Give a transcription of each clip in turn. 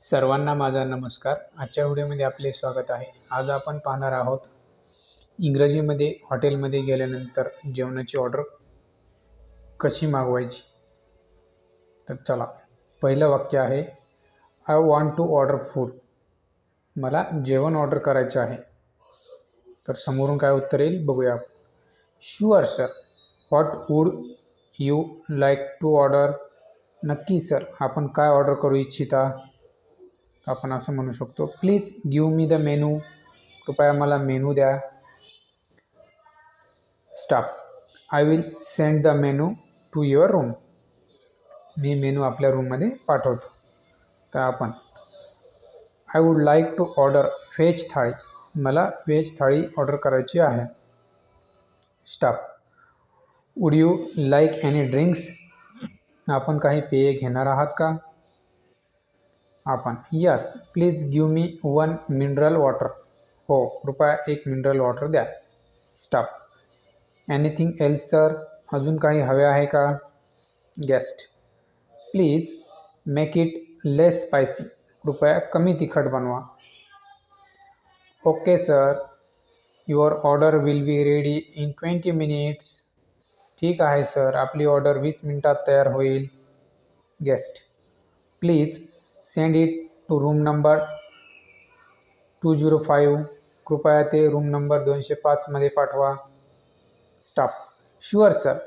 सर्वांना माझा नमस्कार. आजच्या व्हिडिओमध्ये आपले स्वागत आहे. आज आपण पाहणार आहोत इंग्रजीमध्ये हॉटेलमध्ये गेल्यानंतर जेवणाची ऑर्डर कशी मागवायची. तर चला, पहिलं वाक्य आहे, I want to order food. मला जेवण ऑर्डर करायचे आहे. तर समोरून काय उत्तर येईल बघूया. Sure sir. What would you like to order. नक्की सर, आपण काय ऑर्डर करू इच्छिता. आपण असं म्हणू शकतो, please give me the menu. कृपया मला मेनू द्या. Stop. I will send the menu to your room. मी मेनू आपल्या रूममध्ये पाठवतो. तर आपण I would like to order veg thali. मला व्हेज थाळी ऑर्डर करायची आहे. Stop. Would you like any drinks. आपण काही पेय घेणार आहात का. आपण yes please give me 1 mineral water. हो, कृपया 1 मिनरल वॉटर द्या. स्टॉप. Anything else sir. अजून काही हवे आहे का. Guest. Please make it less spicy. कृपया कमी तिखट बनवा. Okay sir, your order will be ready in 20 minutes. ठीक आहे सर, आपली ऑर्डर 20 मिनिटात तयार होईल. Guest. Please send it to room number 205. कृपया ते रूम नंबर 205 मध्ये पाठवा. Stop. Sure sir,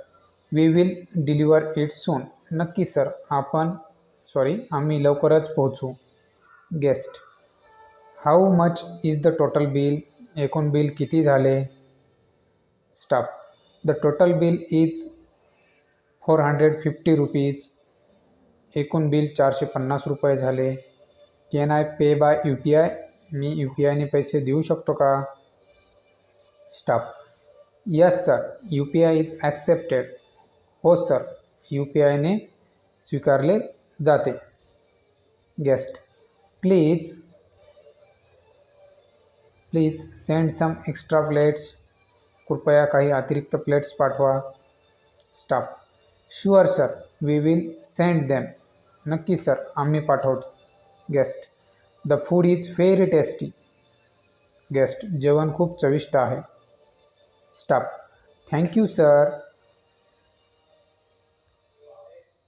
we will deliver it soon. नक्की सर, आम्ही लवकरच पोहोचू. Guest. How much is the total bill. एकूण बिल किती झाले. Stop. The total bill is 450 rupees. एकूण बिल 450 रुपये झाले. Can I pay by UPI. मी UPIने पैसे देऊ शकतो का. Stop. Yes sir, UPI is accepted. हो सर, UPIने स्वीकारले जाते. Guest. Please send some extra plates. कृपया काही अतिरिक्त प्लेट्स पाठवा. Stop. Sure sir, we will send them. नक्की सर, आम्ही पाठवतो. Guest. The food is very tasty. Guest. जेवण खूप चविष्ट आहे. Stop. Thank you sir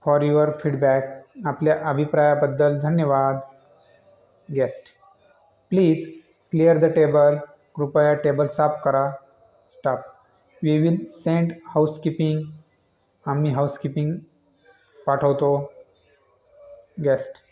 for your feedback. आपल्या अभिप्रायाबद्दल धन्यवाद. Guest. Please clear the table. कृपया टेबल साफ करा. Stop. We will send housekeeping. आम्ही हाऊसकीपिंग पाठवतो. गेस्ट.